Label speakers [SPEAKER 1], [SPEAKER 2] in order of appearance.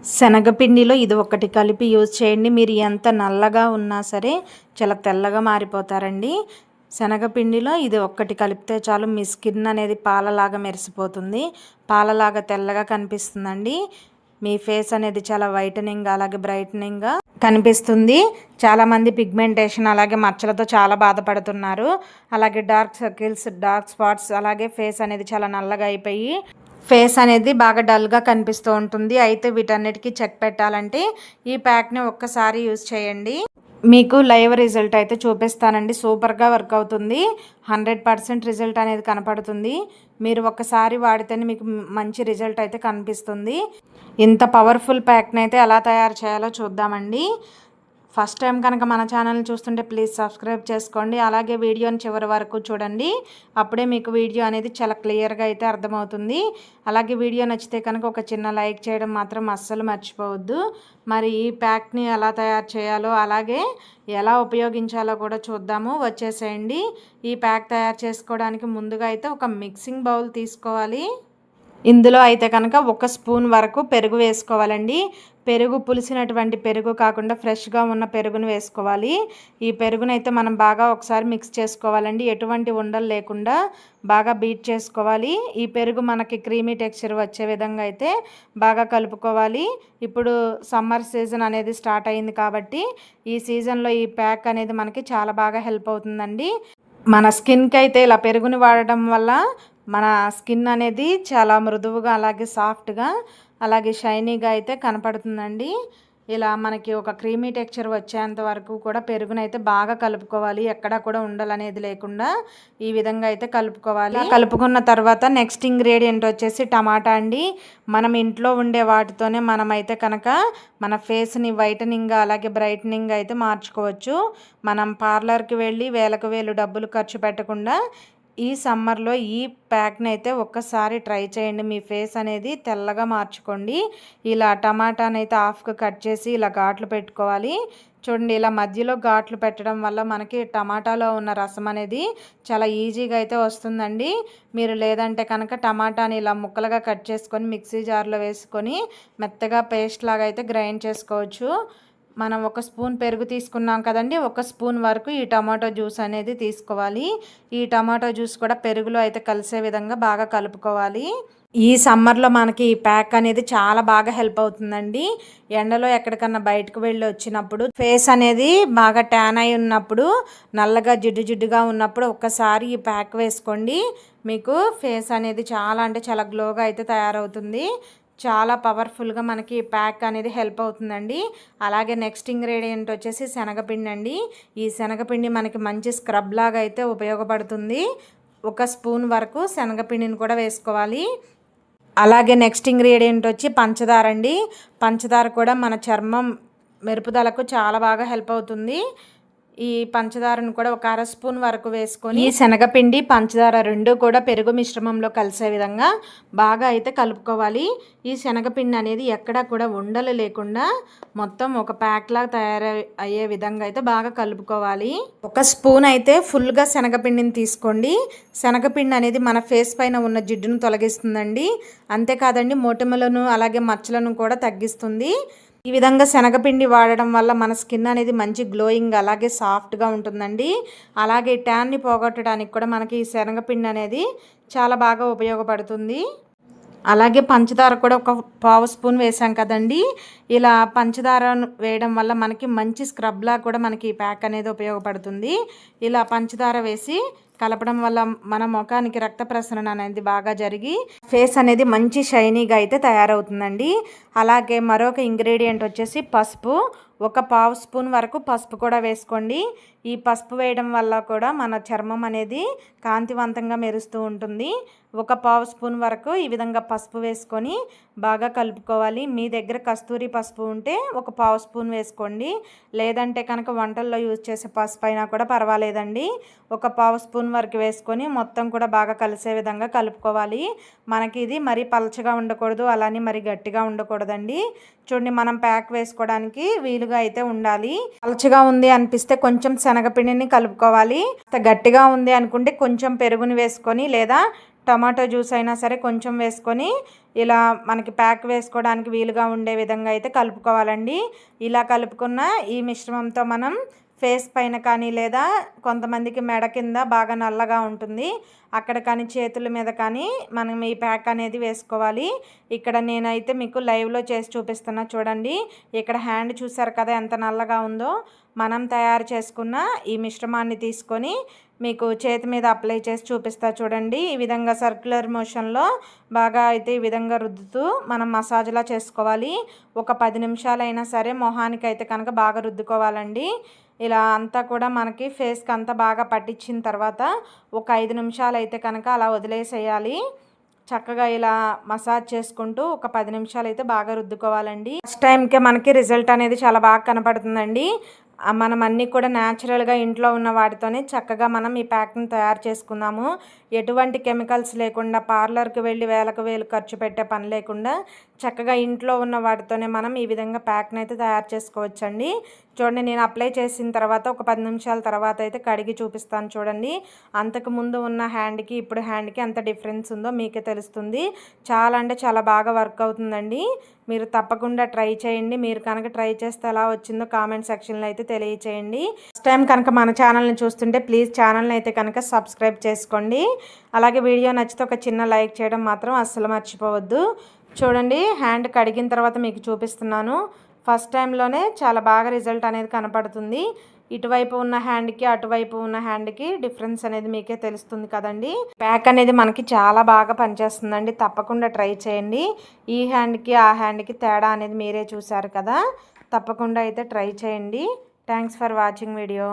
[SPEAKER 1] శనగపిండిలో ఇది ఒకటి కలిపి యూజ్ చేయండి. మీరు ఎంత నల్లగా ఉన్నా సరే చాలా తెల్లగా మారిపోతారండి. శనగపిండిలో ఇది ఒక్కటి కలిపితే చాలు, మీ స్కిన్ అనేది పాలలాగా మెరిసిపోతుంది, పాలలాగా తెల్లగా కనిపిస్తుందండి. మీ ఫేస్ అనేది చాలా వైటనింగ్ అలాగే బ్రైటనింగ్గా కనిపిస్తుంది. చాలామంది పిగ్మెంటేషన్ అలాగే మచ్చలతో చాలా బాధపడుతున్నారు. అలాగే డార్క్ సర్కిల్స్, డార్క్ స్పాట్స్, అలాగే ఫేస్ అనేది చాలా నల్లగా అయిపోయి ఫేస్ అనేది బాగా డల్గా కనిపిస్తూ ఉంటుంది. అయితే వీటన్నిటికీ చెక్ పెట్టాలంటే ఈ ప్యాక్ని ఒక్కసారి యూజ్ చేయండి. మీకు లైవ్ రిజల్ట్ అయితే చూపిస్తానండి. సూపర్గా వర్క్ అవుతుంది. 100% రిజల్ట్ అనేది కనపడుతుంది. మీరు ఒక్కసారి వాడితేనే మీకు మంచి రిజల్ట్ అయితే కనిపిస్తుంది. ఇంత పవర్ఫుల్ ప్యాక్ని అయితే ఎలా తయారు చేయాలో చూద్దామండి. ఫస్ట్ టైం కనుక మన ఛానల్ని చూస్తుంటే ప్లీజ్ సబ్స్క్రైబ్ చేసుకోండి. అలాగే వీడియోని చివరి వరకు చూడండి. అప్పుడే మీకు వీడియో అనేది చాలా క్లియర్గా అయితే అర్థమవుతుంది. అలాగే వీడియో నచ్చితే కనుక ఒక చిన్న లైక్ చేయడం మాత్రం అస్సలు మర్చిపోవద్దు. మరి ఈ ప్యాక్ని ఎలా తయారు చేయాలో అలాగే ఎలా ఉపయోగించాలో కూడా చూద్దాము. వచ్చేసేయండి. ఈ ప్యాక్ తయారు చేసుకోవడానికి ముందుగా అయితే ఒక మిక్సింగ్ బౌల్ తీసుకోవాలి. ఇందులో అయితే కనుక 1 స్పూన్ వరకు పెరుగు వేసుకోవాలండి. పెరుగు పులిసినటువంటి పెరుగు కాకుండా ఫ్రెష్గా ఉన్న పెరుగును వేసుకోవాలి. ఈ పెరుగునైతే మనం బాగా ఒకసారి మిక్స్ చేసుకోవాలండి. ఎటువంటి ఉండలు లేకుండా బాగా బీట్ చేసుకోవాలి. ఈ పెరుగు మనకి క్రీమీ టెక్స్చర్ వచ్చే విధంగా అయితే బాగా కలుపుకోవాలి. ఇప్పుడు సమ్మర్ సీజన్ అనేది స్టార్ట్ అయింది కాబట్టి ఈ సీజన్లో ఈ ప్యాక్ అనేది మనకి చాలా బాగా హెల్ప్ అవుతుందండి. మన స్కిన్కి అయితే ఇలా పెరుగుని వాడడం వల్ల మన స్కిన్ అనేది చాలా మృదువుగా అలాగే సాఫ్ట్గా అలాగే షైనీగా అయితే కనపడుతుందండి. ఇలా మనకి ఒక క్రీమీ టెక్స్చర్ వచ్చేంత వరకు కూడా పెరుగునైతే బాగా కలుపుకోవాలి. ఎక్కడా కూడా ఉండలనేది లేకుండా ఈ విధంగా అయితే కలుపుకోవాలి. కలుపుకున్న తర్వాత నెక్స్ట్ ఇంగ్రీడియంట్ వచ్చేసి టమాటా అండి. మనం ఇంట్లో ఉండే వాటితోనే మనమైతే కనుక మన ఫేస్ని వైటనింగ్గా అలాగే బ్రైటనింగ్గా అయితే మార్చుకోవచ్చు. మనం పార్లర్కి వెళ్ళి వేలకు వేలు డబ్బులు ఖర్చు పెట్టకుండా ఈ సమ్మర్లో ఈ ప్యాక్ని అయితే ఒక్కసారి ట్రై చేయండి. మీ ఫేస్ అనేది తెల్లగా మార్చుకోండి. ఇలా టమాటాని అయితే హాఫ్గా కట్ చేసి ఇలా ఘాట్లు పెట్టుకోవాలి. చూడండి, ఇలా మధ్యలో ఘాట్లు పెట్టడం వల్ల మనకి టమాటాలో ఉన్న రసం అనేది చాలా ఈజీగా అయితే వస్తుందండి. మీరు లేదంటే కనుక టమాటాని ఇలా ముక్కలుగా కట్ చేసుకొని మిక్సీ జార్లో వేసుకొని మెత్తగా పేస్ట్ లాగా అయితే గ్రైండ్ చేసుకోవచ్చు. మనం 1 స్పూన్ పెరుగు తీసుకున్నాం కదండి, 1 స్పూన్ వరకు ఈ టమాటో జ్యూస్ అనేది తీసుకోవాలి. ఈ టమాటో జ్యూస్ కూడా పెరుగులో అయితే కలిసే విధంగా బాగా కలుపుకోవాలి. ఈ సమ్మర్లో మనకి ఈ ప్యాక్ అనేది చాలా బాగా హెల్ప్ అవుతుందండి. ఎండలో ఎక్కడికన్నా బయటకు వెళ్ళి వచ్చినప్పుడు ఫేస్ అనేది బాగా ట్యాన్ అయి ఉన్నప్పుడు, నల్లగా జిడ్డు జిడ్డుగా ఉన్నప్పుడు ఒక్కసారి ఈ ప్యాక్ వేసుకోండి. మీకు ఫేస్ అనేది చాలా అంటే చాలా గ్లోగా అయితే తయారవుతుంది. చాలా పవర్ఫుల్గా మనకి ప్యాక్ అనేది హెల్ప్ అవుతుందండి. అలాగే నెక్స్ట్ ఇంగ్రీడియంట్ వచ్చేసి శనగపిండి అండి. ఈ శనగపిండి మనకి మంచి స్క్రబ్ లాగా అయితే ఉపయోగపడుతుంది. 1 స్పూన్ వరకు శనగపిండిని కూడా వేసుకోవాలి. అలాగే నెక్స్ట్ ఇంగ్రీడియంట్ వచ్చి పంచదార అండి. పంచదార కూడా మన చర్మం మెరుపుదలకు చాలా బాగా హెల్ప్ అవుతుంది. ఈ పంచదారను కూడా 1/2 స్పూన్ వరకు వేసుకొని ఈ శనగపిండి పంచదార రెండు కూడా పెరుగు మిశ్రమంలో కలిసే విధంగా బాగా అయితే కలుపుకోవాలి. ఈ శనగపిండి అనేది ఎక్కడా కూడా ఉండలు లేకుండా మొత్తం ఒక ప్యాక్లా తయారయ్యే విధంగా అయితే బాగా కలుపుకోవాలి. 1 స్పూన్ అయితే ఫుల్గా శనగపిండిని తీసుకోండి. శనగపిండి అనేది మన ఫేస్ పైన ఉన్న జిడ్డును తొలగిస్తుందండి. అంతేకాదండి, మొటిమలను అలాగే మచ్చలను కూడా తగ్గిస్తుంది. ఈ విధంగా శనగపిండి వాడడం వల్ల మన స్కిన్ అనేది మంచి గ్లోయింగ్ అలాగే సాఫ్ట్గా ఉంటుందండి. అలాగే ట్యాన్ని పోగొట్టడానికి కూడా మనకి ఈ శనగపిండి అనేది చాలా బాగా ఉపయోగపడుతుంది. అలాగే పంచదార కూడా 1/4 స్పూన్ వేసాం కదండి. ఇలా పంచదార వేయడం వల్ల మనకి మంచి స్క్రబ్లా కూడా మనకి ఈ ప్యాక్ అనేది ఉపయోగపడుతుంది. ఇలా పంచదార వేసి కలపడం వల్ల మన ముఖానికి రక్త ప్రసరణ అనేది బాగా జరిగి ఫేస్ అనేది మంచి షైనీగా అయితే తయారవుతుందండి. అలాగే మరొక ఇంగ్రీడియంట్ వచ్చేసి పసుపు. 1/4 స్పూన్ వరకు పసుపు కూడా వేసుకోండి. ఈ పసుపు వేయడం వల్ల కూడా మన చర్మం అనేది కాంతివంతంగా మెరుస్తూ ఉంటుంది. 1/4 స్పూన్ వరకు ఈ విధంగా పసుపు వేసుకొని బాగా కలుపుకోవాలి. మీ దగ్గర కస్తూరి పసుపు ఉంటే 1/4 స్పూన్ వేసుకోండి. లేదంటే కనుక వంటల్లో యూజ్ చేసే పసుపు అయినా కూడా పర్వాలేదండి. 1/4 స్పూన్ వరకు వేసుకొని మొత్తం కూడా బాగా కలిసే విధంగా కలుపుకోవాలి. మనకి ఇది మరీ పలచగా ఉండకూడదు, అలానే మరి గట్టిగా ఉండకూడదండి. చూడండి, మనం ప్యాక్ వేసుకోవడానికి వీలుగా అయితే ఉండాలి. పలచగా ఉంది అనిపిస్తే కొంచెం శనగపిండిని కలుపుకోవాలి. గట్టిగా ఉంది అనుకుంటే కొంచెం పెరుగుని వేసుకొని లేదా టమాటో జ్యూస్ అయినా సరే కొంచెం వేసుకొని ఇలా మనకి ప్యాక్ వేసుకోవడానికి వీలుగా ఉండే విధంగా అయితే కలుపుకోవాలండి. ఇలా కలుపుకున్న ఈ మిశ్రమంతో మనం ఫేస్ పైన కానీ లేదా కొంతమందికి మెడ కింద బాగా నల్లగా ఉంటుంది, అక్కడ కానీ చేతుల మీద కానీ మనం ఈ ప్యాక్ అనేది వేసుకోవాలి. ఇక్కడ నేనైతే మీకు లైవ్లో చేసి చూపిస్తున్నా చూడండి. ఇక్కడ హ్యాండ్ చూసారు కదా ఎంత నల్లగా ఉందో. మనం తయారు చేసుకున్న ఈ మిశ్రమాన్ని తీసుకొని మీకు చేతి మీద అప్లై చేసి చూపిస్తా చూడండి. ఈ విధంగా సర్క్యులర్ మోషన్లో బాగా అయితే ఈ విధంగా రుద్దుతూ మనం మసాజ్లా చేసుకోవాలి. ఒక 10 నిమిషాలైనా సరే మొహానికి అయితే కనుక బాగా రుద్దుకోవాలండి. ఇలా అంతా కూడా మనకి ఫేస్కి అంతా బాగా పట్టించిన తర్వాత ఒక 5 నిమిషాలు అయితే కనుక అలా వదిలేసేయాలి. చక్కగా ఇలా మసాజ్ చేసుకుంటూ ఒక 10 నిమిషాలు అయితే బాగా రుద్దుకోవాలండి. ఫస్ట్ టైంకే మనకి రిజల్ట్ అనేది చాలా బాగా కనపడుతుందండి. మనం అన్నీ కూడా న్యాచురల్గా ఇంట్లో ఉన్న వాటితోనే చక్కగా మనం ఈ ప్యాక్ని తయారు చేసుకుందాము. ఎటువంటి కెమికల్స్ లేకుండా పార్లర్కి వెళ్ళి వేలకు వేలు ఖర్చు పెట్టే పని లేకుండా చక్కగా ఇంట్లో ఉన్న వాటితోనే మనం ఈ విధంగా ప్యాక్ని అయితే తయారు చేసుకోవచ్చండి. చూడండి, నేను అప్లై చేసిన తర్వాత ఒక 10 నిమిషాల తర్వాత అయితే కడిగి చూపిస్తాను చూడండి. అంతకుముందు ఉన్న హ్యాండ్కి ఇప్పుడు హ్యాండ్కి ఎంత డిఫరెన్స్ ఉందో మీకే తెలుస్తుంది. చాలా అంటే చాలా బాగా వర్క్ అవుతుందండి. మీరు తప్పకుండా ట్రై చేయండి. మీరు కనుక ట్రై చేస్తే ఎలా వచ్చిందో కామెంట్ సెక్షన్లో అయితే తెలియచేయండి. ఫస్ట్ టైం కనుక మన ఛానల్ని చూస్తుంటే ప్లీజ్ ఛానల్ని అయితే కనుక సబ్స్క్రైబ్ చేసుకోండి. అలాగే వీడియో నచ్చితే ఒక చిన్న లైక్ చేయడం మాత్రం అస్సలు మర్చిపోవద్దు. చూడండి, హ్యాండ్ కడిగిన తర్వాత మీకు చూపిస్తున్నాను. ఫస్ట్ టైంలోనే చాలా బాగా రిజల్ట్ అనేది కనపడుతుంది. ఇటువైపు ఉన్న హ్యాండ్కి అటువైపు ఉన్న హ్యాండ్కి డిఫరెన్స్ అనేది మీకే తెలుస్తుంది కదండి. ప్యాక్ అనేది మనకి చాలా బాగా పనిచేస్తుందండి. తప్పకుండా ట్రై చేయండి. ఈ హ్యాండ్కి ఆ హ్యాండ్కి తేడా అనేది మీరే చూసారు కదా. తప్పకుండా అయితే ట్రై చేయండి. Thanks for watching video.